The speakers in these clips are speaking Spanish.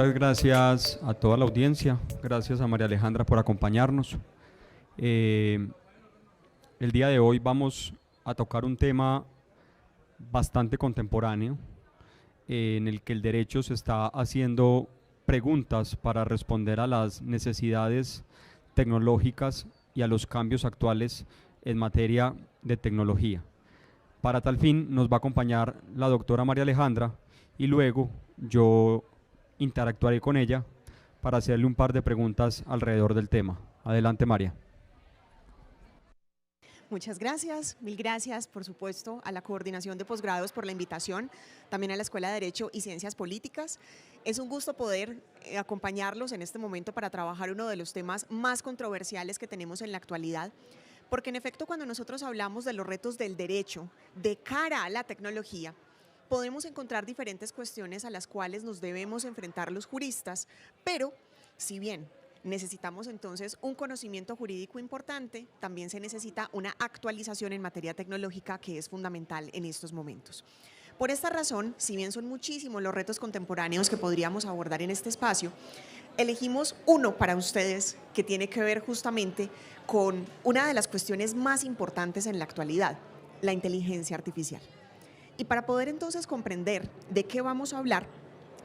Muchas gracias a toda la audiencia, gracias a María Alejandra por acompañarnos. El día de hoy vamos a tocar un tema bastante contemporáneo, en el que el derecho se está haciendo preguntas para responder a las necesidades tecnológicas y a los cambios actuales en materia de tecnología. Para tal fin nos va a acompañar la doctora María Alejandra y luego yo interactuaré con ella para hacerle un par de preguntas alrededor del tema. Adelante, María. Muchas gracias, mil gracias, por supuesto, a la Coordinación de Posgrados por la invitación, también a la Escuela de Derecho y Ciencias Políticas. Es un gusto poder acompañarlos en este momento para trabajar uno de los temas más controversiales que tenemos en la actualidad, porque en efecto cuando nosotros hablamos de los retos del derecho de cara a la tecnología, podemos encontrar diferentes cuestiones a las cuales nos debemos enfrentar los juristas, pero si bien necesitamos entonces un conocimiento jurídico importante, también se necesita una actualización en materia tecnológica que es fundamental en estos momentos. Por esta razón, si bien son muchísimos los retos contemporáneos que podríamos abordar en este espacio, elegimos uno para ustedes que tiene que ver justamente con una de las cuestiones más importantes en la actualidad, la inteligencia artificial. Y para poder entonces comprender de qué vamos a hablar,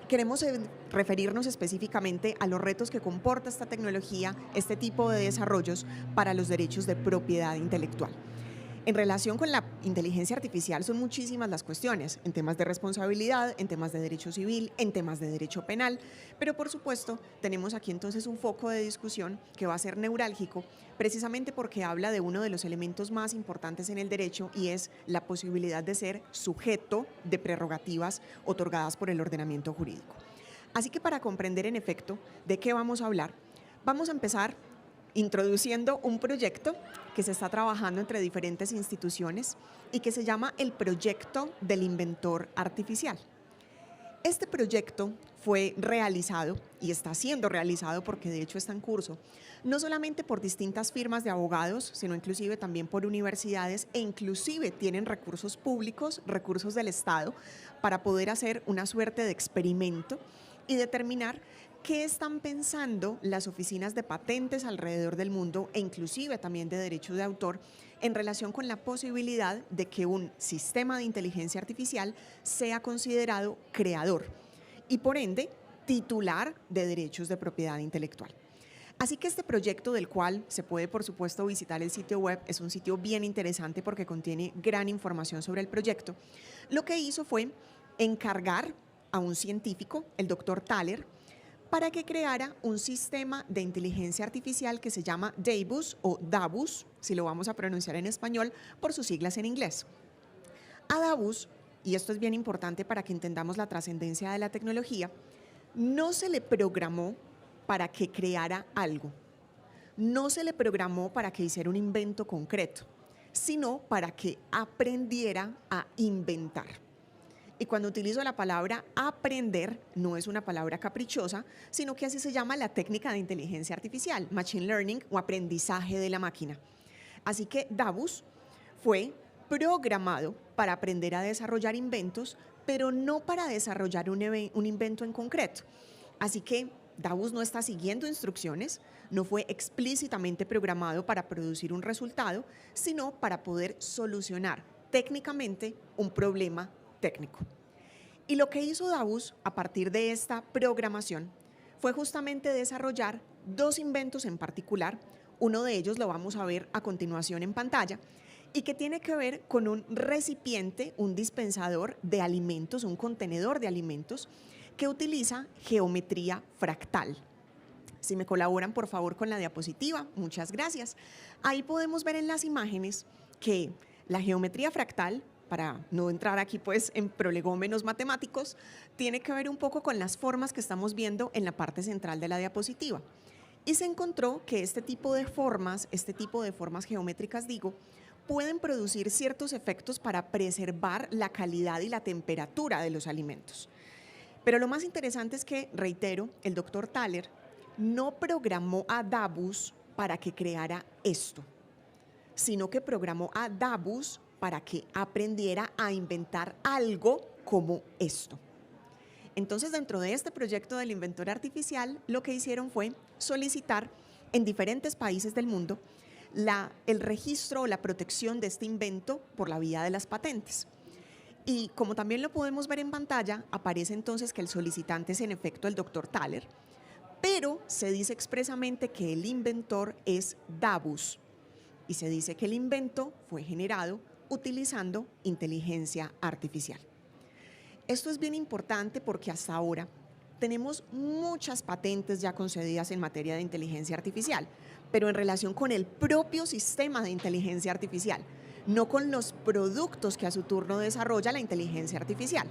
queremos referirnos específicamente a los retos que comporta esta tecnología, este tipo de desarrollos para los derechos de propiedad intelectual. En relación con la inteligencia artificial son muchísimas las cuestiones, en temas de responsabilidad, en temas de derecho civil, en temas de derecho penal, pero por supuesto tenemos aquí entonces un foco de discusión que va a ser neurálgico, precisamente porque habla de uno de los elementos más importantes en el derecho y es la posibilidad de ser sujeto de prerrogativas otorgadas por el ordenamiento jurídico. Así que para comprender en efecto de qué vamos a hablar, vamos a empezar introduciendo un proyecto que se está trabajando entre diferentes instituciones y que se llama el Proyecto del Inventor Artificial. Este proyecto fue realizado y está siendo realizado porque de hecho está en curso, no solamente por distintas firmas de abogados, sino inclusive también por universidades e inclusive tienen recursos públicos, recursos del Estado, para poder hacer una suerte de experimento y determinar qué están pensando las oficinas de patentes alrededor del mundo e inclusive también de derechos de autor en relación con la posibilidad de que un sistema de inteligencia artificial sea considerado creador y por ende titular de derechos de propiedad intelectual. Así que este proyecto, del cual se puede por supuesto visitar el sitio web, es un sitio bien interesante porque contiene gran información sobre el proyecto, lo que hizo fue encargar a un científico, el doctor Thaler, para que creara un sistema de inteligencia artificial que se llama Davus o Davus, si lo vamos a pronunciar en español, por sus siglas en inglés. A Davus, y esto es bien importante para que entendamos la trascendencia de la tecnología, no se le programó para que creara algo, no se le programó para que hiciera un invento concreto, sino para que aprendiera a inventar. Y cuando utilizo la palabra aprender, no es una palabra caprichosa, sino que así se llama la técnica de inteligencia artificial, machine learning o aprendizaje de la máquina. Así que Davus fue programado para aprender a desarrollar inventos, pero no para desarrollar un invento en concreto. Así que Davus no está siguiendo instrucciones, no fue explícitamente programado para producir un resultado, sino para poder solucionar técnicamente un problema técnico. Y lo que hizo Davus a partir de esta programación fue justamente desarrollar dos inventos en particular. Uno de ellos lo vamos a ver a continuación en pantalla y que tiene que ver con un recipiente, un dispensador de alimentos, un contenedor de alimentos que utiliza geometría fractal. Si me colaboran por favor con la diapositiva, muchas gracias. Ahí podemos ver en las imágenes que la geometría fractal, para no entrar aquí pues en prolegómenos matemáticos, tiene que ver un poco con las formas que estamos viendo en la parte central de la diapositiva. Y se encontró que este tipo de formas geométricas, pueden producir ciertos efectos para preservar la calidad y la temperatura de los alimentos. Pero lo más interesante es que, reitero, el doctor Thaler no programó a Davus para que creara esto, sino que programó a Davus para que aprendiera a inventar algo como esto. Entonces, dentro de este proyecto del inventor artificial, lo que hicieron fue solicitar en diferentes países del mundo el registro o la protección de este invento por la vía de las patentes. Y como también lo podemos ver en pantalla, aparece entonces que el solicitante es en efecto el doctor Thaler, pero se dice expresamente que el inventor es Davus y se dice que el invento fue generado utilizando inteligencia artificial. Esto es bien importante porque hasta ahora tenemos muchas patentes ya concedidas en materia de inteligencia artificial, pero en relación con el propio sistema de inteligencia artificial, no con los productos que a su turno desarrolla la inteligencia artificial.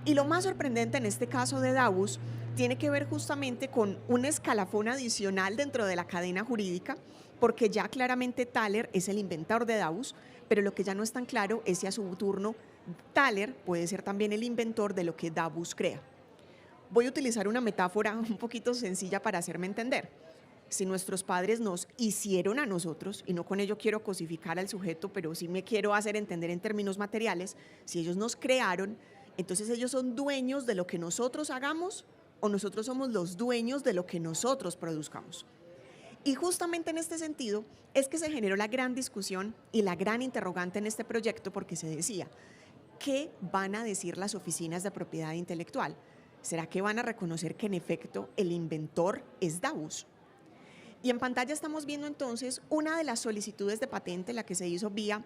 Y lo más sorprendente en este caso de Davus tiene que ver justamente con un escalafón adicional dentro de la cadena jurídica, porque ya claramente Thaler es el inventor de Davus, pero lo que ya no es tan claro es si a su turno Thaler puede ser también el inventor de lo que Davus crea. Voy a utilizar una metáfora un poquito sencilla para hacerme entender. Si nuestros padres nos hicieron a nosotros, y no con ello quiero cosificar al sujeto, pero sí me quiero hacer entender en términos materiales, si ellos nos crearon, entonces ellos son dueños de lo que nosotros hagamos o nosotros somos los dueños de lo que nosotros produzcamos. Y justamente en este sentido es que se generó la gran discusión y la gran interrogante en este proyecto porque se decía, ¿qué van a decir las oficinas de propiedad intelectual? ¿Será que van a reconocer que en efecto el inventor es Davus? Y en pantalla estamos viendo entonces una de las solicitudes de patente, la que se hizo vía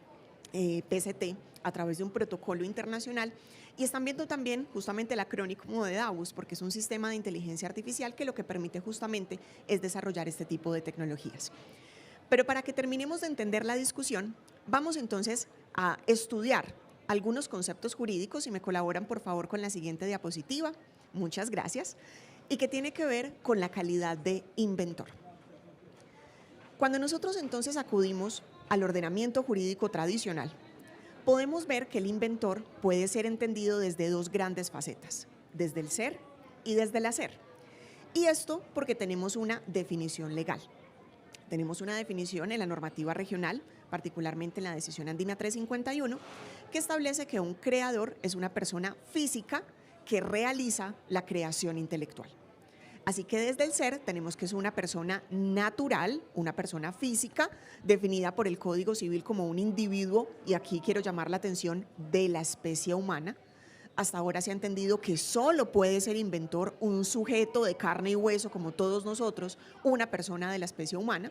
PCT a través de un protocolo internacional, y están viendo también justamente el acrónimo de Davus, porque es un sistema de inteligencia artificial que lo que permite justamente es desarrollar este tipo de tecnologías. Pero para que terminemos de entender la discusión, vamos entonces a estudiar algunos conceptos jurídicos, y me colaboran por favor con la siguiente diapositiva, muchas gracias, y que tiene que ver con la calidad de inventor. Cuando nosotros entonces acudimos al ordenamiento jurídico tradicional, podemos ver que el inventor puede ser entendido desde dos grandes facetas, desde el ser y desde el hacer. Y esto porque tenemos una definición legal. Tenemos una definición en la normativa regional, particularmente en la decisión andina 351, que establece que un creador es una persona física que realiza la creación intelectual. Así que desde el ser tenemos que es una persona natural, una persona física, definida por el Código Civil como un individuo, y aquí quiero llamar la atención, de la especie humana. Hasta ahora se ha entendido que solo puede ser inventor un sujeto de carne y hueso como todos nosotros, una persona de la especie humana,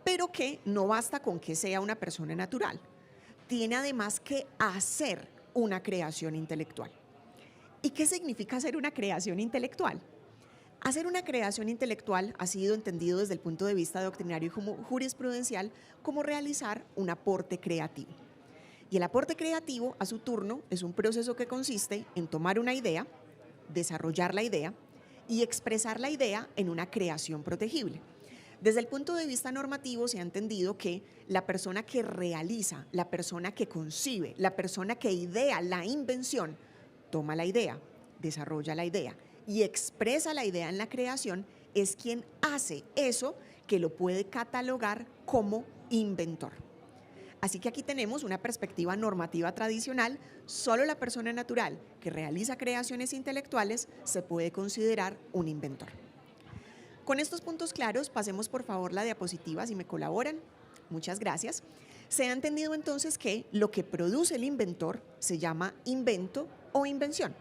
pero que no basta con que sea una persona natural. Tiene además que hacer una creación intelectual. ¿Y qué significa hacer una creación intelectual? Hacer una creación intelectual ha sido entendido desde el punto de vista doctrinario y jurisprudencial como realizar un aporte creativo. Y el aporte creativo, a su turno, es un proceso que consiste en tomar una idea, desarrollar la idea y expresar la idea en una creación protegible. Desde el punto de vista normativo se ha entendido que la persona que realiza, la persona que concibe, la persona que idea la invención, toma la idea, desarrolla la idea y expresa la idea en la creación, es quien hace eso que lo puede catalogar como inventor. Así que aquí tenemos una perspectiva normativa tradicional, solo la persona natural que realiza creaciones intelectuales se puede considerar un inventor. Con estos puntos claros, pasemos por favor la diapositiva si me colaboran. Muchas gracias. Se ha entendido entonces que lo que produce el inventor se llama invento o invención.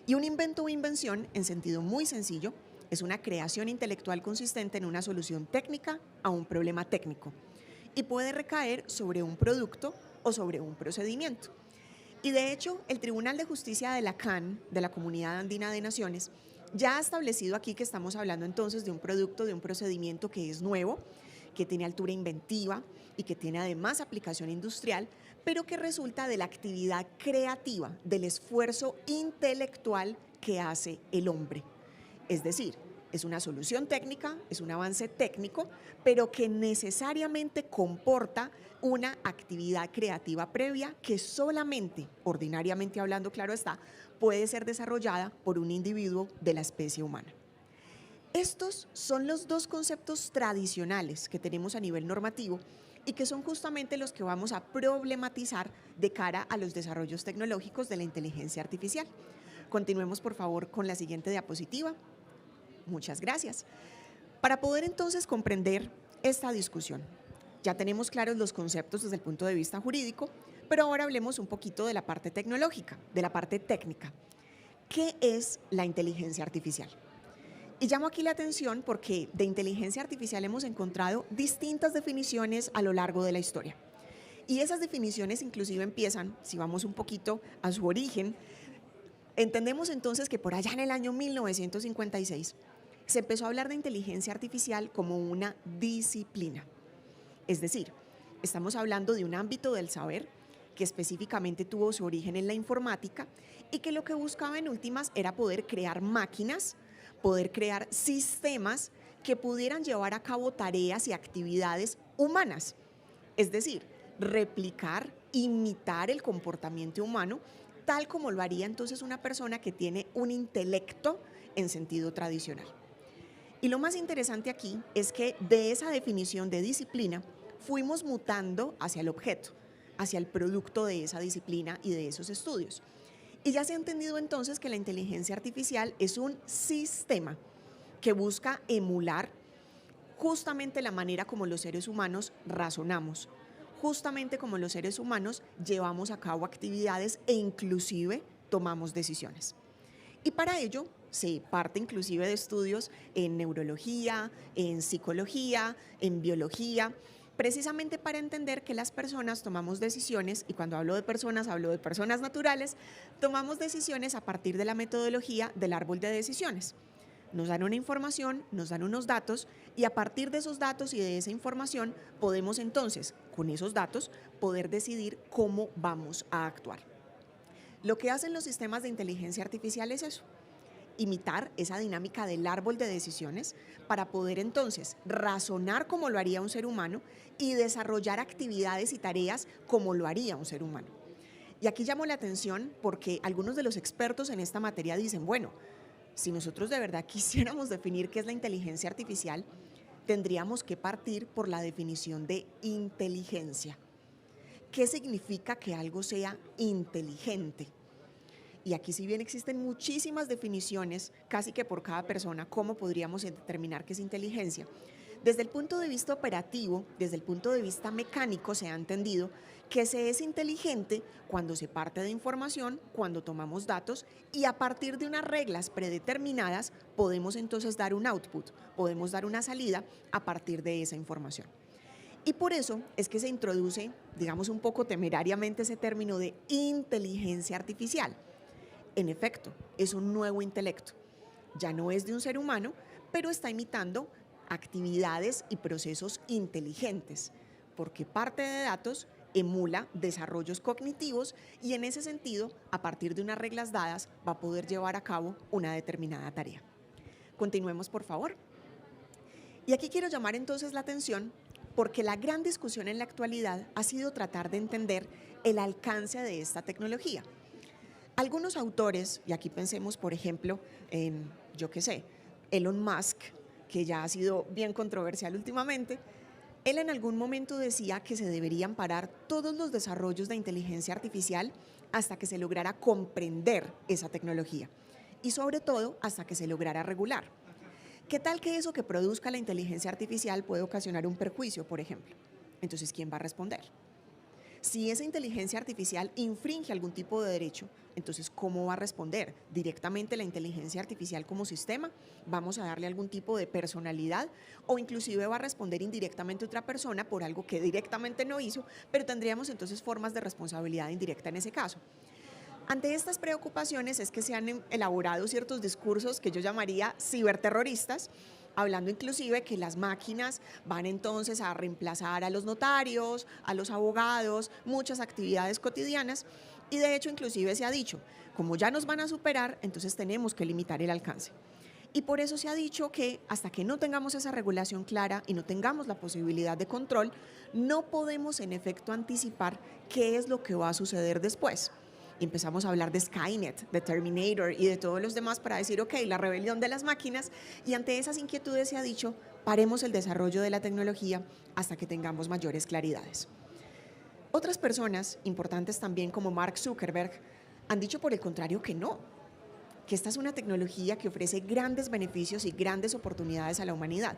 Y un invento o invención, en sentido muy sencillo, es una creación intelectual consistente en una solución técnica a un problema técnico y puede recaer sobre un producto o sobre un procedimiento. Y de hecho, el Tribunal de Justicia de la CAN, de la Comunidad Andina de Naciones, ya ha establecido aquí que estamos hablando entonces de un producto, de un procedimiento que es nuevo, que tiene altura inventiva y que tiene además aplicación industrial, pero que resulta de la actividad creativa, del esfuerzo intelectual que hace el hombre. Es decir, es una solución técnica, es un avance técnico, pero que necesariamente comporta una actividad creativa previa que solamente, ordinariamente hablando, claro está, puede ser desarrollada por un individuo de la especie humana. Estos son los dos conceptos tradicionales que tenemos a nivel normativo y que son justamente los que vamos a problematizar de cara a los desarrollos tecnológicos de la inteligencia artificial. Continuemos por favor con la siguiente diapositiva. Muchas gracias. Para poder entonces comprender esta discusión, ya tenemos claros los conceptos desde el punto de vista jurídico, pero ahora hablemos un poquito de la parte tecnológica, de la parte técnica. ¿Qué es la inteligencia artificial? Y llamo aquí la atención porque de inteligencia artificial hemos encontrado distintas definiciones a lo largo de la historia. Y esas definiciones inclusive empiezan, si vamos un poquito a su origen, entendemos entonces que por allá en el año 1956 se empezó a hablar de inteligencia artificial como una disciplina. Es decir, estamos hablando de un ámbito del saber que específicamente tuvo su origen en la informática y que lo que buscaba en últimas era poder crear máquinas, poder crear sistemas que pudieran llevar a cabo tareas y actividades humanas. Es decir, replicar, imitar el comportamiento humano, tal como lo haría entonces una persona que tiene un intelecto en sentido tradicional. Y lo más interesante aquí es que de esa definición de disciplina fuimos mutando hacia el objeto, hacia el producto de esa disciplina y de esos estudios. Y ya se ha entendido entonces que la inteligencia artificial es un sistema que busca emular justamente la manera como los seres humanos razonamos, justamente como los seres humanos llevamos a cabo actividades e inclusive tomamos decisiones. Y para ello se parte inclusive de estudios en neurología, en psicología, en biología, precisamente para entender que las personas tomamos decisiones, y cuando hablo de personas naturales, tomamos decisiones a partir de la metodología del árbol de decisiones. Nos dan una información, nos dan unos datos, y a partir de esos datos y de esa información podemos entonces, con esos datos, poder decidir cómo vamos a actuar. Lo que hacen los sistemas de inteligencia artificial es eso, imitar esa dinámica del árbol de decisiones para poder entonces razonar como lo haría un ser humano y desarrollar actividades y tareas como lo haría un ser humano. Y aquí llamo la atención porque algunos de los expertos en esta materia dicen, bueno, si nosotros de verdad quisiéramos definir qué es la inteligencia artificial, tendríamos que partir por la definición de inteligencia. ¿Qué significa que algo sea inteligente? Y aquí, si bien existen muchísimas definiciones, casi que por cada persona, ¿cómo podríamos determinar qué es inteligencia? Desde el punto de vista operativo, desde el punto de vista mecánico, se ha entendido que se es inteligente cuando se parte de información, cuando tomamos datos y a partir de unas reglas predeterminadas podemos entonces dar un output, podemos dar una salida a partir de esa información. Y por eso es que se introduce, digamos un poco temerariamente, ese término de inteligencia artificial. En efecto, es un nuevo intelecto. Ya no es de un ser humano, pero está imitando actividades y procesos inteligentes, porque parte de datos emula desarrollos cognitivos y en ese sentido, a partir de unas reglas dadas, va a poder llevar a cabo una determinada tarea. Continuemos, por favor. Y aquí quiero llamar entonces la atención porque la gran discusión en la actualidad ha sido tratar de entender el alcance de esta tecnología. Algunos autores, y aquí pensemos por ejemplo en, Elon Musk, que ya ha sido bien controversial últimamente, él en algún momento decía que se deberían parar todos los desarrollos de inteligencia artificial hasta que se lograra comprender esa tecnología y sobre todo hasta que se lograra regular. ¿Qué tal que eso que produzca la inteligencia artificial puede ocasionar un perjuicio, por ejemplo? Entonces, ¿quién va a responder? Si esa inteligencia artificial infringe algún tipo de derecho, entonces, ¿cómo va a responder? ¿Directamente la inteligencia artificial como sistema? ¿Vamos a darle algún tipo de personalidad? ¿O inclusive va a responder indirectamente otra persona por algo que directamente no hizo, pero tendríamos entonces formas de responsabilidad indirecta en ese caso? Ante estas preocupaciones es que se han elaborado ciertos discursos que yo llamaría ciberterroristas, hablando inclusive que las máquinas van entonces a reemplazar a los notarios, a los abogados, muchas actividades cotidianas y de hecho inclusive se ha dicho, como ya nos van a superar, entonces tenemos que limitar el alcance. Y por eso se ha dicho que hasta que no tengamos esa regulación clara y no tengamos la posibilidad de control, no podemos en efecto anticipar qué es lo que va a suceder después. Y empezamos a hablar de Skynet, de Terminator y de todos los demás para decir, ok, la rebelión de las máquinas, y ante esas inquietudes se ha dicho, paremos el desarrollo de la tecnología hasta que tengamos mayores claridades. Otras personas importantes también como Mark Zuckerberg han dicho por el contrario que no, que esta es una tecnología que ofrece grandes beneficios y grandes oportunidades a la humanidad.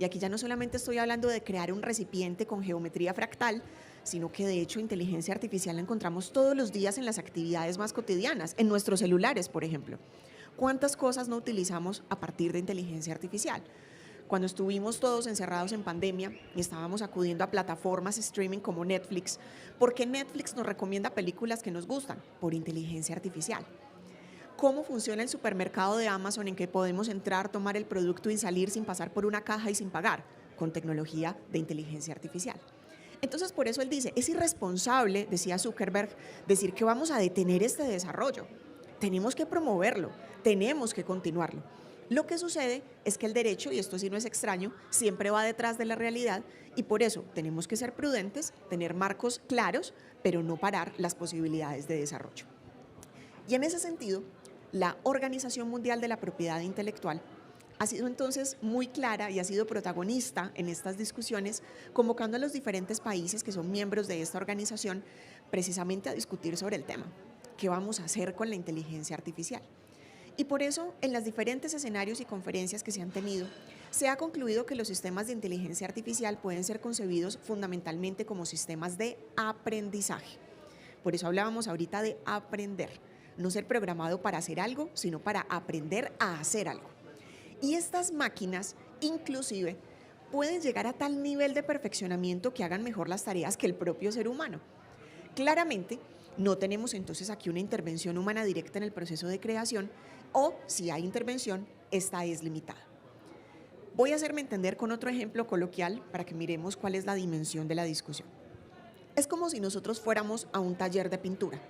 Y aquí ya no solamente estoy hablando de crear un recipiente con geometría fractal, sino que de hecho inteligencia artificial la encontramos todos los días en las actividades más cotidianas, en nuestros celulares, por ejemplo. ¿Cuántas cosas no utilizamos a partir de inteligencia artificial? Cuando estuvimos todos encerrados en pandemia y estábamos acudiendo a plataformas streaming como Netflix, ¿por qué Netflix nos recomienda películas que nos gustan? Por inteligencia artificial. ¿Cómo funciona el supermercado de Amazon en que podemos entrar, tomar el producto y salir sin pasar por una caja y sin pagar? Con tecnología de inteligencia artificial. Entonces, por eso él dice, es irresponsable, decía Zuckerberg, decir que vamos a detener este desarrollo. Tenemos que promoverlo, tenemos que continuarlo. Lo que sucede es que el derecho, y esto sí no es extraño, siempre va detrás de la realidad y por eso tenemos que ser prudentes, tener marcos claros, pero no parar las posibilidades de desarrollo. Y en ese sentido, la Organización Mundial de la Propiedad Intelectual ha sido entonces muy clara y ha sido protagonista en estas discusiones, convocando a los diferentes países que son miembros de esta organización precisamente a discutir sobre el tema. ¿Qué vamos a hacer con la inteligencia artificial? Y por eso, en los diferentes escenarios y conferencias que se han tenido, se ha concluido que los sistemas de inteligencia artificial pueden ser concebidos fundamentalmente como sistemas de aprendizaje. Por eso hablábamos ahorita de aprender, no ser programado para hacer algo, sino para aprender a hacer algo. Y estas máquinas, inclusive, pueden llegar a tal nivel de perfeccionamiento que hagan mejor las tareas que el propio ser humano. Claramente, no tenemos entonces aquí una intervención humana directa en el proceso de creación, o si hay intervención, esta es limitada. Voy a hacerme entender con otro ejemplo coloquial para que miremos cuál es la dimensión de la discusión. Es como si nosotros fuéramos a un taller de pintura.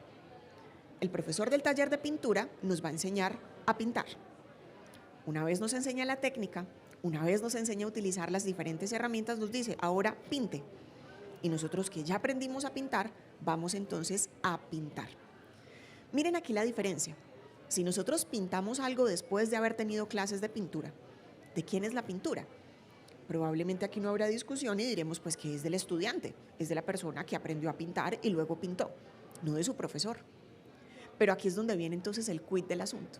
El profesor del taller de pintura nos va a enseñar a pintar. Una vez nos enseña la técnica, una vez nos enseña a utilizar las diferentes herramientas, nos dice, ahora pinte. Y nosotros que ya aprendimos a pintar, vamos entonces a pintar. Miren aquí la diferencia. Si nosotros pintamos algo después de haber tenido clases de pintura, ¿de quién es la pintura? Probablemente aquí no habrá discusión y diremos pues que es del estudiante, es de la persona que aprendió a pintar y luego pintó, no de su profesor. Pero aquí es donde viene entonces el quid del asunto,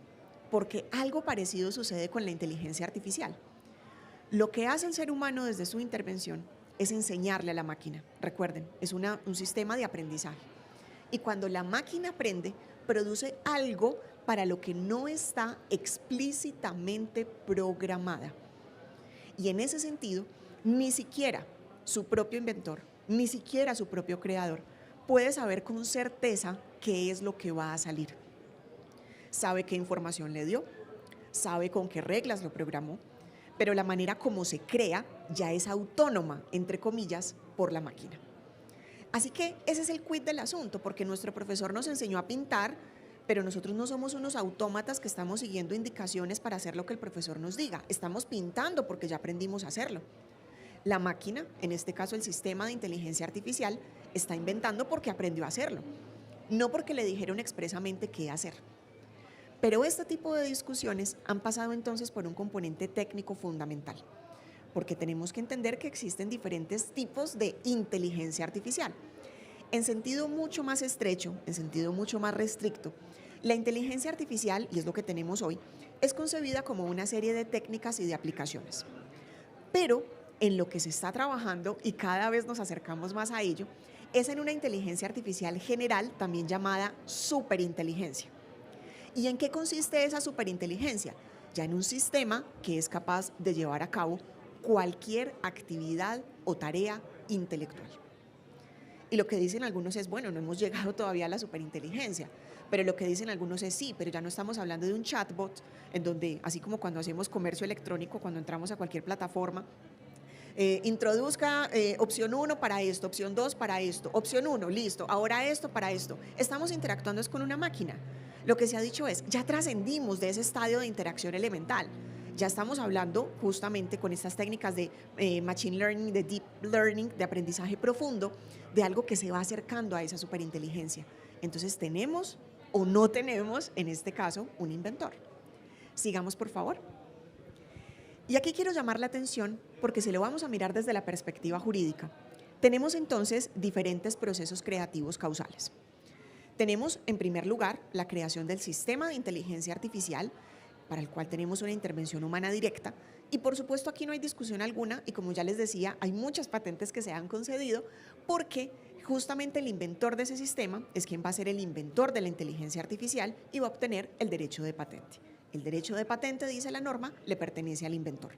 porque algo parecido sucede con la inteligencia artificial. Lo que hace el ser humano desde su intervención es enseñarle a la máquina. Recuerden, es un sistema de aprendizaje. Y cuando la máquina aprende, produce algo para lo que no está explícitamente programada. Y en ese sentido, ni siquiera su propio inventor, ni siquiera su propio creador, puede saber con certeza qué es lo que va a salir. Sabe qué información le dio, sabe con qué reglas lo programó, pero la manera como se crea ya es autónoma, entre comillas, por la máquina. Así que ese es el quid del asunto, porque nuestro profesor nos enseñó a pintar, pero nosotros no somos unos autómatas que estamos siguiendo indicaciones para hacer lo que el profesor nos diga. Estamos pintando porque ya aprendimos a hacerlo. La máquina, en este caso el sistema de inteligencia artificial, está inventando porque aprendió a hacerlo, no porque le dijeron expresamente qué hacer. Pero este tipo de discusiones han pasado entonces por un componente técnico fundamental, porque tenemos que entender que existen diferentes tipos de inteligencia artificial. En sentido mucho más estrecho, en sentido mucho más restricto, la inteligencia artificial, y es lo que tenemos hoy, es concebida como una serie de técnicas y de aplicaciones. Pero en lo que se está trabajando, y cada vez nos acercamos más a ello, es en una inteligencia artificial general, también llamada superinteligencia. ¿Y en qué consiste esa superinteligencia? Ya en un sistema que es capaz de llevar a cabo cualquier actividad o tarea intelectual. Y lo que dicen algunos es, bueno, no hemos llegado todavía a la superinteligencia, pero lo que dicen algunos es sí, pero ya no estamos hablando de un chatbot, en donde, así como cuando hacemos comercio electrónico, cuando entramos a cualquier plataforma, introduzca opción 1 para esto, opción 2 para esto, opción 1, listo, ahora esto para esto. Estamos interactuando es con una máquina. Lo que se ha dicho es, ya trascendimos de ese estadio de interacción elemental. Ya estamos hablando justamente con estas técnicas de machine learning, de deep learning, de aprendizaje profundo, de algo que se va acercando a esa superinteligencia. Entonces, ¿tenemos o no tenemos, en este caso, un inventor? Sigamos, por favor. Y aquí quiero llamar la atención porque si lo vamos a mirar desde la perspectiva jurídica, tenemos entonces diferentes procesos creativos causales. Tenemos, en primer lugar, la creación del sistema de inteligencia artificial, para el cual tenemos una intervención humana directa, y por supuesto aquí no hay discusión alguna, y como ya les decía, hay muchas patentes que se han concedido porque justamente el inventor de ese sistema es quien va a ser el inventor de la inteligencia artificial y va a obtener el derecho de patente. El derecho de patente, dice la norma, le pertenece al inventor.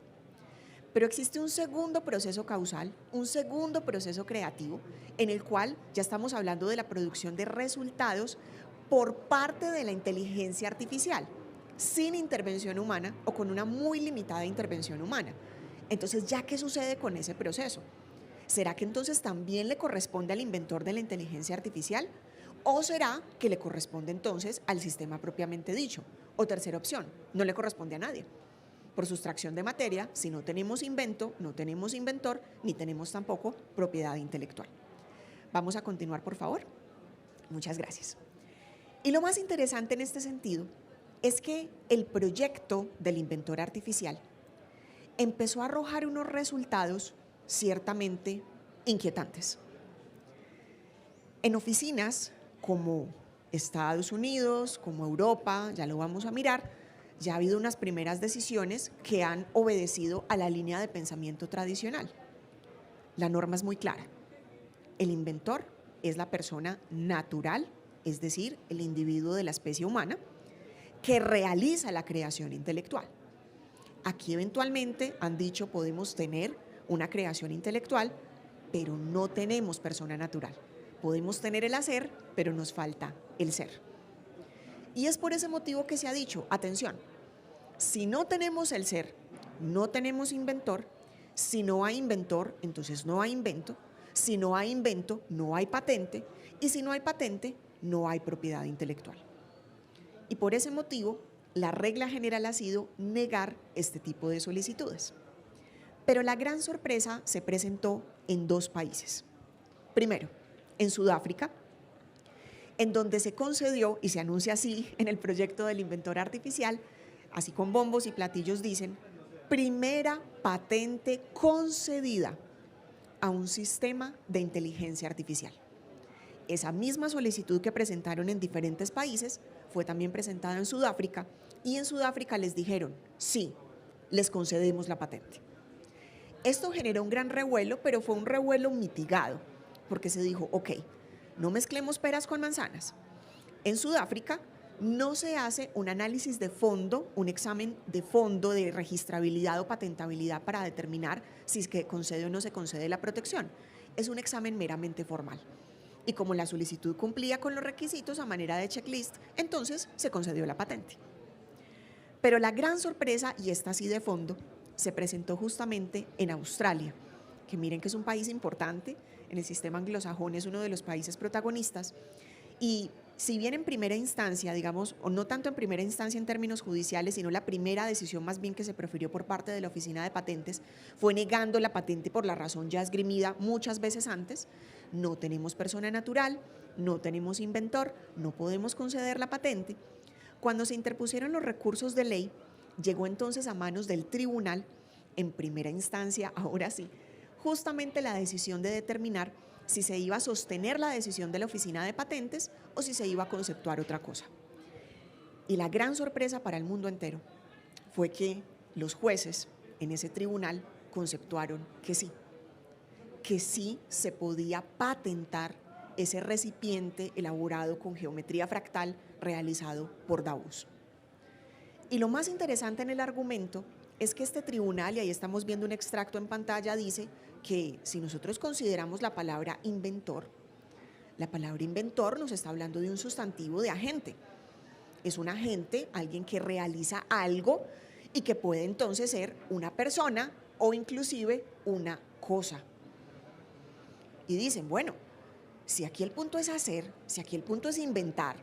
Pero existe un segundo proceso causal, un segundo proceso creativo, en el cual ya estamos hablando de la producción de resultados por parte de la inteligencia artificial, sin intervención humana o con una muy limitada intervención humana. Entonces, ¿ya qué sucede con ese proceso? ¿Será que entonces también le corresponde al inventor de la inteligencia artificial? ¿O será que le corresponde entonces al sistema propiamente dicho? O tercera opción, no le corresponde a nadie. Por sustracción de materia, si no tenemos invento, no tenemos inventor, ni tenemos tampoco propiedad intelectual. Vamos a continuar, por favor. Muchas gracias. Y lo más interesante en este sentido es que el proyecto del inventor artificial empezó a arrojar unos resultados ciertamente inquietantes. En oficinas como Estados Unidos, como Europa, ya lo vamos a mirar, ya ha habido unas primeras decisiones que han obedecido a la línea de pensamiento tradicional. La norma es muy clara. El inventor es la persona natural, es decir, el individuo de la especie humana, que realiza la creación intelectual. Aquí eventualmente han dicho podemos tener una creación intelectual, pero no tenemos persona natural. Podemos tener el hacer, pero nos falta el ser. Y es por ese motivo que se ha dicho, atención, si no tenemos el ser, no tenemos inventor, si no hay inventor, entonces no hay invento, si no hay invento, no hay patente, y si no hay patente, no hay propiedad intelectual. Y por ese motivo, la regla general ha sido negar este tipo de solicitudes. Pero la gran sorpresa se presentó en dos países. Primero, en Sudáfrica, en donde se concedió, y se anuncia así en el proyecto del inventor artificial, así con bombos y platillos dicen, primera patente concedida a un sistema de inteligencia artificial. Esa misma solicitud que presentaron en diferentes países fue también presentada en Sudáfrica, y en Sudáfrica les dijeron, sí, les concedemos la patente. Esto generó un gran revuelo, pero fue un revuelo mitigado, porque se dijo, ok, no mezclemos peras con manzanas. En Sudáfrica no se hace un análisis de fondo, un examen de fondo de registrabilidad o patentabilidad para determinar si es que concede o no se concede la protección. Es un examen meramente formal. Y como la solicitud cumplía con los requisitos a manera de checklist, entonces se concedió la patente. Pero la gran sorpresa, y esta sí de fondo, se presentó justamente en Australia, que miren que es un país importante, en el sistema anglosajón es uno de los países protagonistas, y si bien en primera instancia, digamos, o no tanto en primera instancia en términos judiciales, sino la primera decisión más bien que se profirió por parte de la Oficina de Patentes, fue negando la patente por la razón ya esgrimida muchas veces antes, no tenemos persona natural, no tenemos inventor, no podemos conceder la patente. Cuando se interpusieron los recursos de ley, llegó entonces a manos del tribunal, en primera instancia, ahora sí, justamente la decisión de determinar si se iba a sostener la decisión de la Oficina de Patentes o si se iba a conceptuar otra cosa. Y la gran sorpresa para el mundo entero fue que los jueces en ese tribunal conceptuaron que sí se podía patentar ese recipiente elaborado con geometría fractal realizado por Davos. Y lo más interesante en el argumento es que este tribunal, y ahí estamos viendo un extracto en pantalla, dice que si nosotros consideramos la palabra inventor nos está hablando de un sustantivo de agente. Es un agente, alguien que realiza algo y que puede entonces ser una persona o inclusive una cosa. Y dicen, bueno, si aquí el punto es hacer, si aquí el punto es inventar,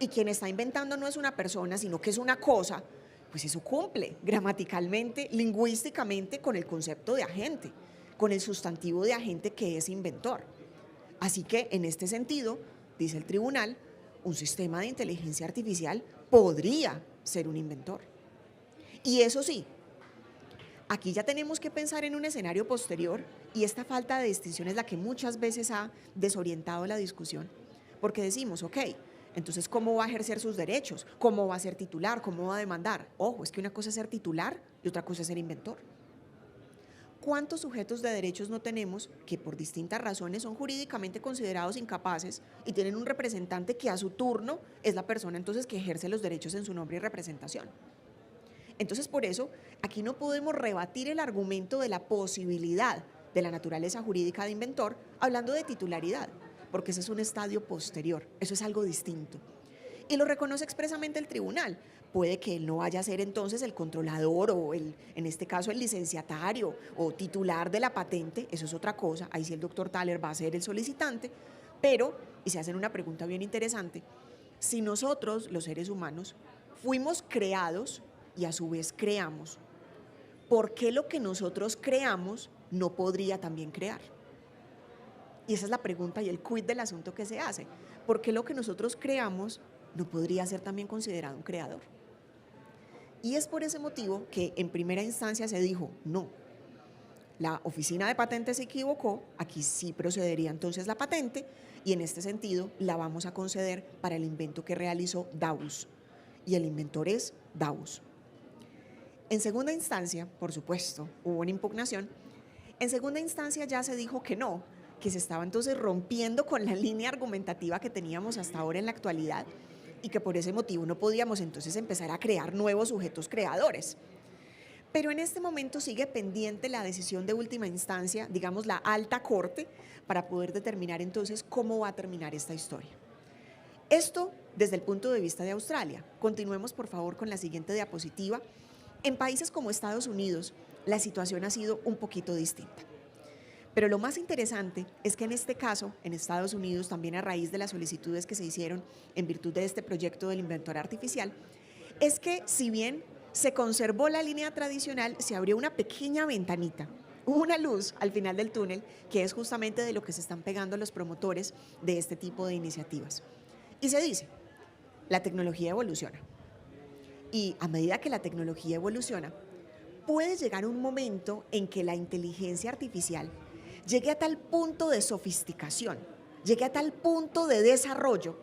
y quien está inventando no es una persona, sino que es una cosa, pues eso cumple gramaticalmente, lingüísticamente con el concepto de agente, con el sustantivo de agente que es inventor. Así que en este sentido, dice el tribunal, un sistema de inteligencia artificial podría ser un inventor. Y eso sí, aquí ya tenemos que pensar en un escenario posterior, y esta falta de distinción es la que muchas veces ha desorientado la discusión, porque decimos, ok, Entonces, ¿cómo va a ejercer sus derechos? ¿Cómo va a ser titular? ¿Cómo va a demandar? Ojo, es que una cosa es ser titular y otra cosa es ser inventor. ¿Cuántos sujetos de derechos no tenemos que por distintas razones son jurídicamente considerados incapaces y tienen un representante que a su turno es la persona entonces que ejerce los derechos en su nombre y representación? Entonces, por eso, aquí no podemos rebatir el argumento de la posibilidad de la naturaleza jurídica de inventor hablando de titularidad, porque ese es un estadio posterior, eso es algo distinto. Y lo reconoce expresamente el tribunal. Puede que él no vaya a ser entonces el controlador o en este caso el licenciatario o titular de la patente, eso es otra cosa, ahí sí el doctor Thaler va a ser el solicitante, pero, y se hacen una pregunta bien interesante, si nosotros, los seres humanos, fuimos creados y a su vez creamos, ¿por qué lo que nosotros creamos no podría también crear? Y esa es la pregunta y el quid del asunto que se hace. ¿Por qué lo que nosotros creamos no podría ser también considerado un creador? Y es por ese motivo que en primera instancia se dijo, no, la oficina de patentes se equivocó, aquí sí procedería entonces la patente y en este sentido la vamos a conceder para el invento que realizó Davus. Y el inventor es Davus. En segunda instancia, por supuesto, hubo una impugnación. En segunda instancia ya se dijo que no, que se estaba entonces rompiendo con la línea argumentativa que teníamos hasta ahora en la actualidad y que por ese motivo no podíamos entonces empezar a crear nuevos sujetos creadores. Pero en este momento sigue pendiente la decisión de última instancia, digamos la alta corte, para poder determinar entonces cómo va a terminar esta historia. Esto desde el punto de vista de Australia. Continuemos por favor con la siguiente diapositiva. En países como Estados Unidos, la situación ha sido un poquito distinta. Pero lo más interesante es que en este caso, en Estados Unidos, también a raíz de las solicitudes que se hicieron en virtud de este proyecto del inventor artificial, es que si bien se conservó la línea tradicional, se abrió una pequeña ventanita, una luz al final del túnel, que es justamente de lo que se están pegando los promotores de este tipo de iniciativas. Y se dice, la tecnología evoluciona. Y a medida que la tecnología evoluciona, puede llegar un momento en que la inteligencia artificial llegue a tal punto de sofisticación, llegue a tal punto de desarrollo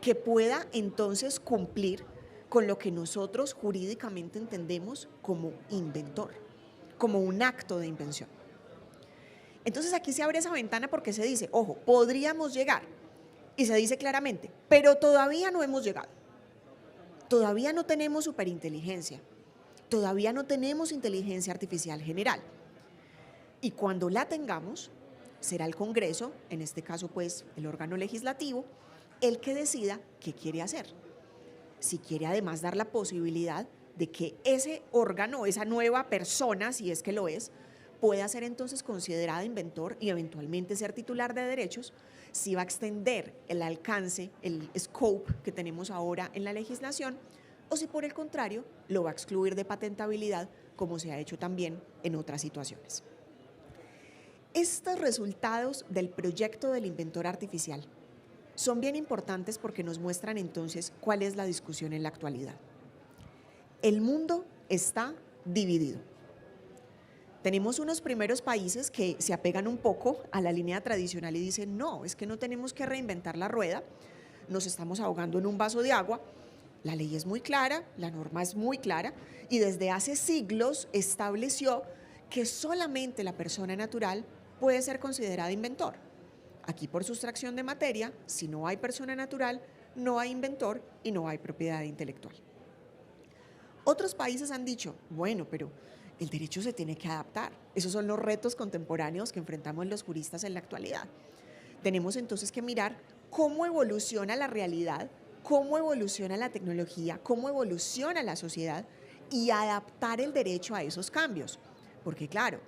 que pueda entonces cumplir con lo que nosotros jurídicamente entendemos como inventor, como un acto de invención. Entonces aquí se abre esa ventana porque se dice, ojo, podríamos llegar, y se dice claramente, pero todavía no hemos llegado. Todavía no tenemos superinteligencia, todavía no tenemos inteligencia artificial general. Y cuando la tengamos, será el Congreso, en este caso pues el órgano legislativo, el que decida qué quiere hacer. Si quiere además dar la posibilidad de que ese órgano, esa nueva persona, si es que lo es, pueda ser entonces considerada inventor y eventualmente ser titular de derechos, si va a extender el alcance, el scope que tenemos ahora en la legislación, o si por el contrario lo va a excluir de patentabilidad, como se ha hecho también en otras situaciones. Estos resultados del proyecto del inventor artificial son bien importantes porque nos muestran entonces cuál es la discusión en la actualidad. El mundo está dividido. Tenemos unos primeros países que se apegan un poco a la línea tradicional y dicen, no, es que no tenemos que reinventar la rueda, nos estamos ahogando en un vaso de agua, la ley es muy clara, la norma es muy clara y desde hace siglos estableció que solamente la persona natural puede ser considerada inventor. Aquí por sustracción de materia, si no hay persona natural, no hay inventor y no hay propiedad intelectual. Otros países han dicho, bueno, pero el derecho se tiene que adaptar. Esos son los retos contemporáneos que enfrentamos los juristas en la actualidad. Tenemos entonces que mirar cómo evoluciona la realidad, cómo evoluciona la tecnología, cómo evoluciona la sociedad y adaptar el derecho a esos cambios. Porque claro,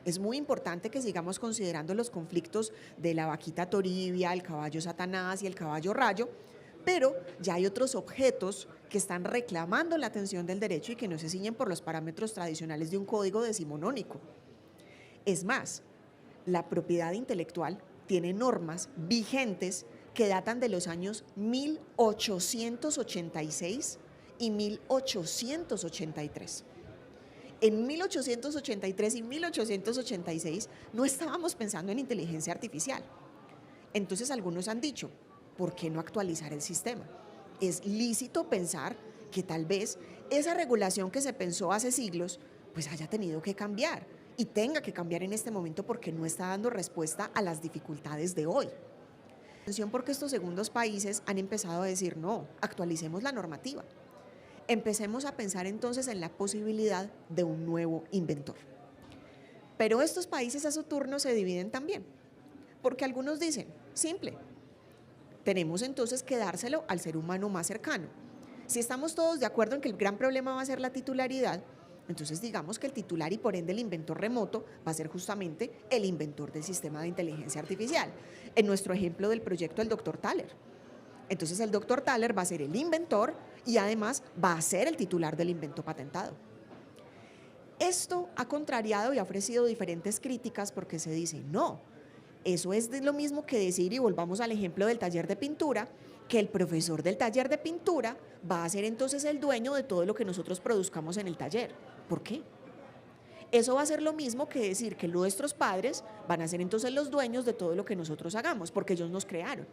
es muy importante que sigamos considerando los conflictos de la vaquita Toribia, el caballo Satanás y el caballo Rayo, pero ya hay otros objetos que están reclamando la atención del derecho y que no se ciñen por los parámetros tradicionales de un código decimonónico. Es más, la propiedad intelectual tiene normas vigentes que datan de los años 1886 y 1883. En 1883 y 1886 no estábamos pensando en inteligencia artificial. Entonces algunos han dicho, ¿por qué no actualizar el sistema? Es lícito pensar que tal vez esa regulación que se pensó hace siglos pues haya tenido que cambiar y tenga que cambiar en este momento porque no está dando respuesta a las dificultades de hoy. Atención, porque estos segundos países han empezado a decir no, actualicemos la normativa. Empecemos a pensar entonces en la posibilidad de un nuevo inventor. Pero estos países a su turno se dividen también, porque algunos dicen, simple, tenemos entonces que dárselo al ser humano más cercano. Si estamos todos de acuerdo en que el gran problema va a ser la titularidad, entonces digamos que el titular y por ende el inventor remoto va a ser justamente el inventor del sistema de inteligencia artificial. En nuestro ejemplo del proyecto del doctor Thaler. Entonces el doctor Thaler va a ser el inventor y además va a ser el titular del invento patentado. Esto ha contrariado y ha ofrecido diferentes críticas porque se dice, no, eso es lo mismo que decir, y volvamos al ejemplo del taller de pintura, que el profesor del taller de pintura va a ser entonces el dueño de todo lo que nosotros produzcamos en el taller. ¿Por qué? Eso va a ser lo mismo que decir que nuestros padres van a ser entonces los dueños de todo lo que nosotros hagamos, porque ellos nos crearon.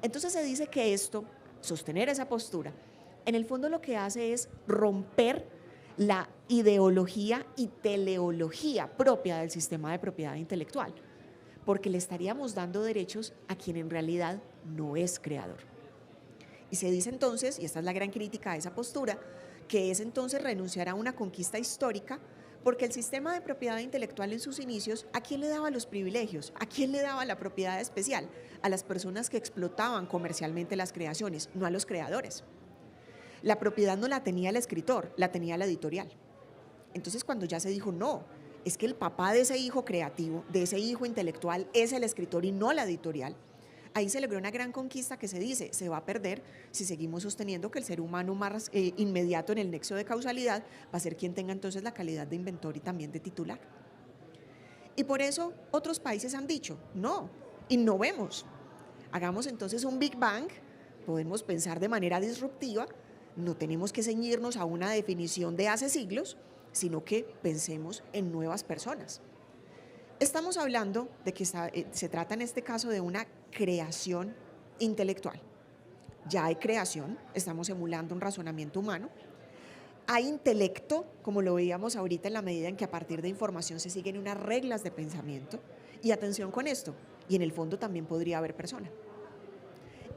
Entonces se dice que esto, sostener esa postura, en el fondo lo que hace es romper la ideología y teleología propia del sistema de propiedad intelectual, porque le estaríamos dando derechos a quien en realidad no es creador. Y se dice entonces, y esta es la gran crítica a esa postura, que es entonces renunciar a una conquista histórica, porque el sistema de propiedad intelectual en sus inicios, ¿a quién le daba los privilegios? ¿A quién le daba la propiedad especial? A las personas que explotaban comercialmente las creaciones, no a los creadores. La propiedad no la tenía el escritor, la tenía la editorial. Entonces cuando ya se dijo, no, es que el papá de ese hijo creativo, de ese hijo intelectual, es el escritor y no la editorial, ahí se logró una gran conquista que se dice, se va a perder si seguimos sosteniendo que el ser humano más inmediato en el nexo de causalidad va a ser quien tenga entonces la calidad de inventor y también de titular. Y por eso otros países han dicho, no, innovemos, hagamos entonces un Big Bang, podemos pensar de manera disruptiva, no tenemos que ceñirnos a una definición de hace siglos, sino que pensemos en nuevas personas. Estamos hablando de que se trata en este caso de una creación intelectual. Ya hay creación, estamos emulando un razonamiento humano. Hay intelecto, como lo veíamos ahorita en la medida en que a partir de información se siguen unas reglas de pensamiento. Y atención con esto, y en el fondo también podría haber persona.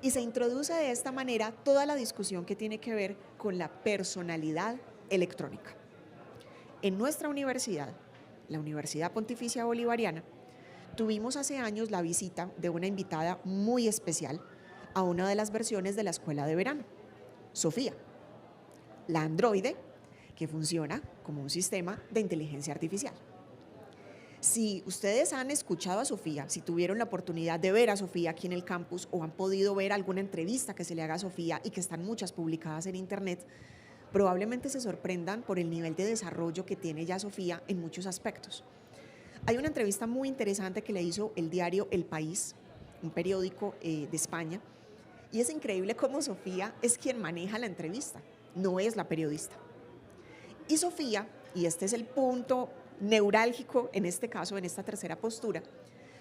Y se introduce de esta manera toda la discusión que tiene que ver con la personalidad electrónica. En nuestra universidad, la Universidad Pontificia Bolivariana, tuvimos hace años la visita de una invitada muy especial a una de las versiones de la escuela de verano, Sofía, la androide que funciona como un sistema de inteligencia artificial. Si ustedes han escuchado a Sofía, si tuvieron la oportunidad de ver a Sofía aquí en el campus o han podido ver alguna entrevista que se le haga a Sofía y que están muchas publicadas en internet, probablemente se sorprendan por el nivel de desarrollo que tiene ya Sofía en muchos aspectos. Hay una entrevista muy interesante que le hizo el diario El País, un periódico de España, y es increíble cómo Sofía es quien maneja la entrevista, no es la periodista. Y Sofía, y este es el punto neurálgico en este caso, en esta tercera postura,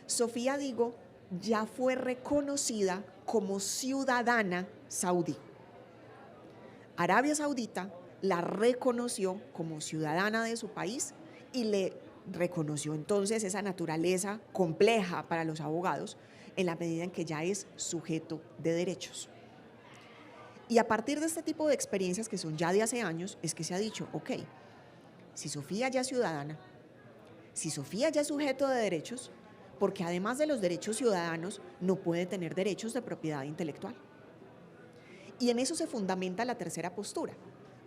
Sofía, digo, ya fue reconocida como ciudadana saudí. Arabia Saudita la reconoció como ciudadana de su país y le reconoció entonces esa naturaleza compleja para los abogados en la medida en que ya es sujeto de derechos. Y a partir de este tipo de experiencias que son ya de hace años, es que se ha dicho, ok, si Sofía ya es ciudadana, si Sofía ya es sujeto de derechos, porque además de los derechos ciudadanos no puede tener derechos de propiedad intelectual. Y en eso se fundamenta la tercera postura.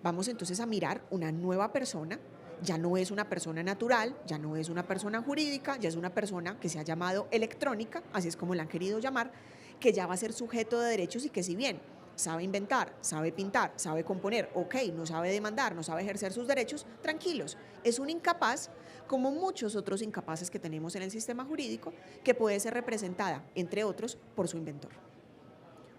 Vamos entonces a mirar una nueva persona, ya no es una persona natural, ya no es una persona jurídica, ya es una persona que se ha llamado electrónica, así es como la han querido llamar, que ya va a ser sujeto de derechos y que si bien sabe inventar, sabe pintar, sabe componer, ok, no sabe demandar, no sabe ejercer sus derechos, tranquilos, es un incapaz como muchos otros incapaces que tenemos en el sistema jurídico, que puede ser representada, entre otros, por su inventor.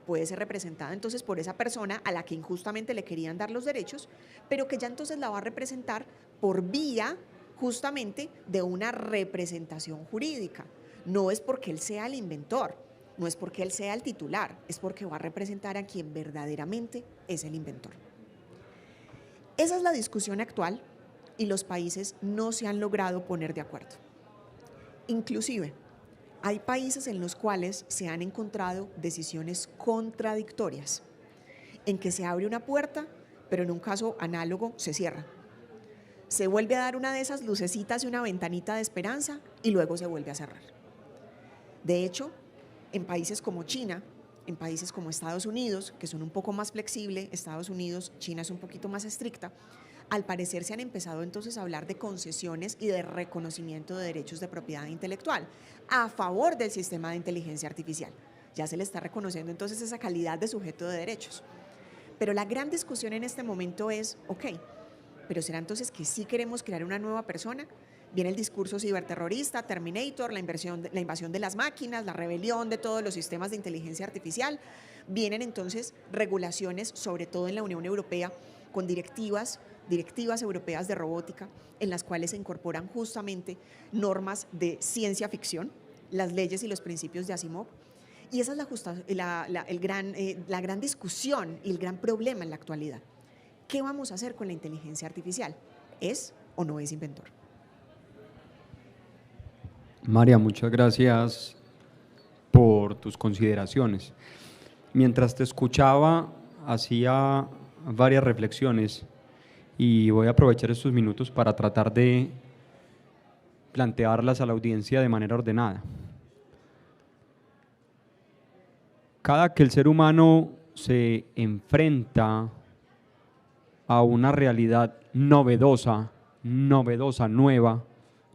Puede ser representada entonces por esa persona a la que injustamente le querían dar los derechos, pero que ya entonces la va a representar por vía justamente de una representación jurídica. No es porque él sea el inventor, No es porque él sea el titular, es porque va a representar a quien verdaderamente es el inventor. Esa es la discusión actual y los países no se han logrado poner de acuerdo. Inclusive, hay países en los cuales se han encontrado decisiones contradictorias, en que se abre una puerta, pero en un caso análogo se cierra. Se vuelve a dar una de esas lucecitas y una ventanita de esperanza y luego se vuelve a cerrar. De hecho, en países como China, en países como Estados Unidos, que son un poco más flexibles, Estados Unidos, China es un poquito más estricta, al parecer se han empezado entonces a hablar de concesiones y de reconocimiento de derechos de propiedad intelectual a favor del sistema de inteligencia artificial. Ya se le está reconociendo entonces esa calidad de sujeto de derechos. Pero la gran discusión en este momento es, ok, pero ¿será entonces que sí queremos crear una nueva persona? Viene el discurso ciberterrorista, Terminator, la invasión de las máquinas, la rebelión de todos los sistemas de inteligencia artificial. Vienen entonces regulaciones, sobre todo en la Unión Europea, con directivas europeas de robótica, en las cuales se incorporan justamente normas de ciencia ficción, las leyes y los principios de Asimov. Y esa es la gran discusión y el gran problema en la actualidad. ¿Qué vamos a hacer con la inteligencia artificial? ¿Es o no es inventor? María, muchas gracias por tus consideraciones. Mientras te escuchaba, hacía varias reflexiones y voy a aprovechar estos minutos para tratar de plantearlas a la audiencia de manera ordenada. Cada que el ser humano se enfrenta a una realidad novedosa, nueva,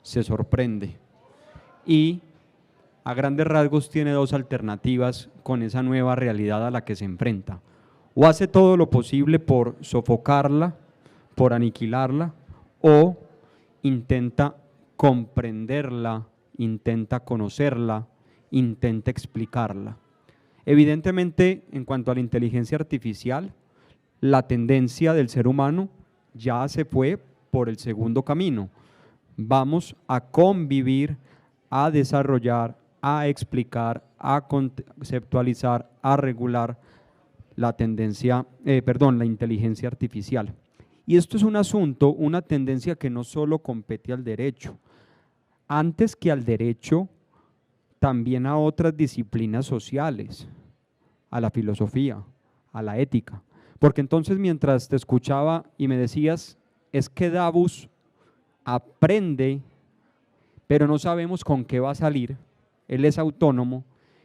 se sorprende. Y a grandes rasgos tiene dos alternativas con esa nueva realidad a la que se enfrenta. O hace todo lo posible por sofocarla, por aniquilarla, o intenta comprenderla, intenta conocerla, intenta explicarla. Evidentemente, en cuanto a la inteligencia artificial, la tendencia del ser humano ya se fue por el segundo camino. Vamos a convivir, a desarrollar, a explicar, a conceptualizar, a regular la inteligencia artificial. Y esto es un asunto, una tendencia que no solo compete al derecho. Antes que al derecho, también a otras disciplinas sociales, a la filosofía, a la ética. Porque entonces mientras te escuchaba y me decías, es que Davos aprende, pero no sabemos con qué va a salir, él es autónomo,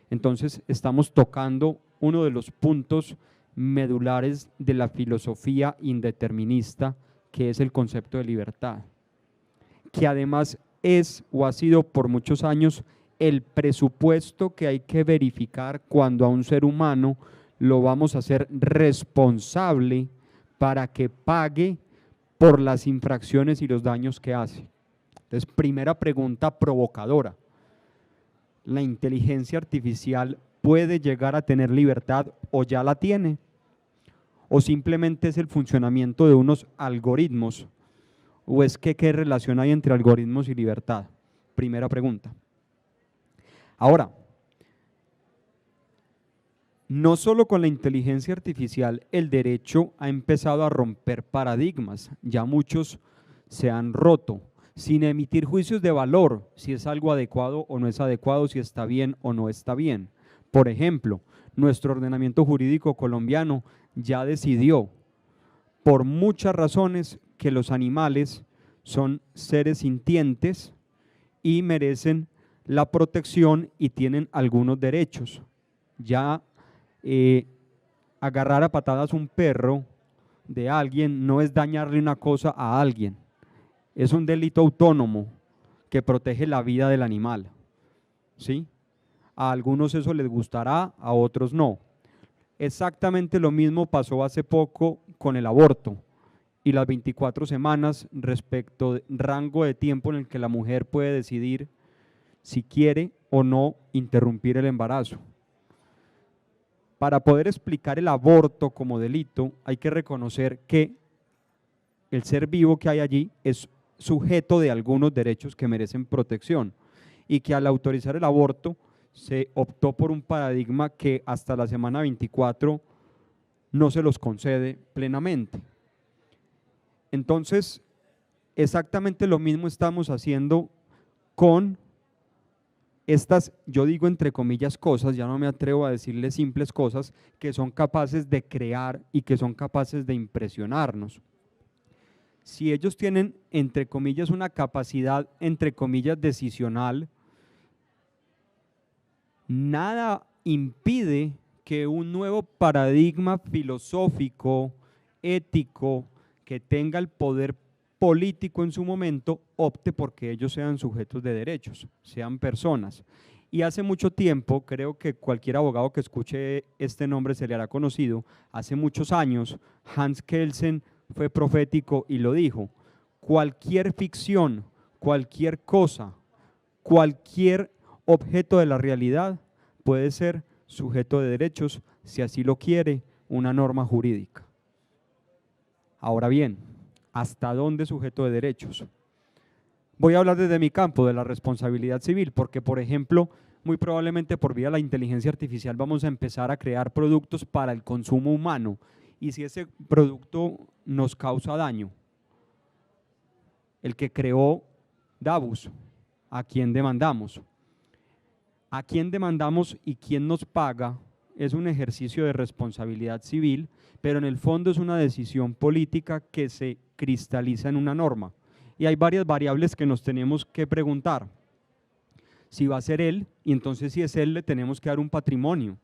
entonces estamos tocando uno de los puntos medulares de la filosofía indeterminista, que es el concepto de libertad, que además es o ha sido por muchos años el presupuesto que hay que verificar cuando a un ser humano lo vamos a hacer responsable para que pague por las infracciones y los daños que hace. Entonces, primera pregunta provocadora. ¿La inteligencia artificial puede llegar a tener libertad o ya la tiene? ¿O simplemente es el funcionamiento de unos algoritmos? ¿O es que qué relación hay entre algoritmos y libertad? Primera pregunta. Ahora, no solo con la inteligencia artificial el derecho ha empezado a romper paradigmas, ya muchos se han roto, sin emitir juicios de valor, si es algo adecuado o no es adecuado, si está bien o no está bien. Por ejemplo, nuestro ordenamiento jurídico colombiano ya decidió, por muchas razones, que los animales son seres sintientes y merecen la protección y tienen algunos derechos. Ya agarrar a patadas un perro de alguien no es dañarle una cosa a alguien, es un delito autónomo que protege la vida del animal, ¿sí? A algunos eso les gustará, a otros no. Exactamente lo mismo pasó hace poco con el aborto y las 24 semanas respecto del rango de tiempo en el que la mujer puede decidir si quiere o no interrumpir el embarazo. Para poder explicar el aborto como delito, hay que reconocer que el ser vivo que hay allí es sujeto de algunos derechos que merecen protección y que al autorizar el aborto se optó por un paradigma que hasta la semana 24 no se los concede plenamente. Entonces, exactamente lo mismo estamos haciendo con estas, yo digo entre comillas cosas, ya no me atrevo a decirle simples cosas, que son capaces de crear y que son capaces de impresionarnos. Si ellos tienen, entre comillas, una capacidad, entre comillas, decisional, nada impide que un nuevo paradigma filosófico, ético, que tenga el poder político en su momento, opte porque ellos sean sujetos de derechos, sean personas. Y hace mucho tiempo, creo que cualquier abogado que escuche este nombre se le hará conocido, hace muchos años, Hans Kelsen fue profético y lo dijo: cualquier ficción, cualquier cosa, cualquier objeto de la realidad puede ser sujeto de derechos si así lo quiere una norma jurídica. Ahora bien, ¿hasta dónde sujeto de derechos? Voy a hablar desde mi campo, de la responsabilidad civil, porque por ejemplo, muy probablemente por vía de la inteligencia artificial vamos a empezar a crear productos para el consumo humano, y si ese producto nos causa daño, el que creó Davus, ¿a quién demandamos? ¿A quién demandamos y quién nos paga? Es un ejercicio de responsabilidad civil, pero en el fondo es una decisión política que se cristaliza en una norma. Y hay varias variables que nos tenemos que preguntar. Si va a ser él, y entonces si es él, le tenemos que dar un patrimonio.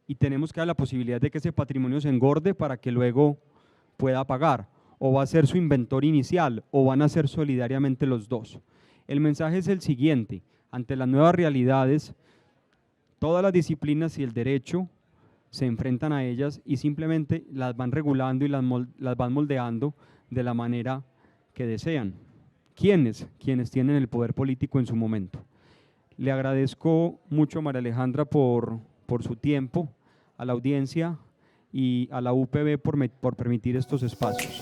Y tenemos que dar la posibilidad de que ese patrimonio se engorde para que luego pueda pagar. O va a ser su inventor inicial, o van a ser solidariamente los dos. El mensaje es el siguiente: ante las nuevas realidades, todas las disciplinas y el derecho se enfrentan a ellas y simplemente las van regulando y las van moldeando de la manera que desean. ¿Quiénes? Quienes tienen el poder político en su momento. Le agradezco mucho a María Alejandra por su tiempo, a la audiencia y a la UPB por permitir estos espacios.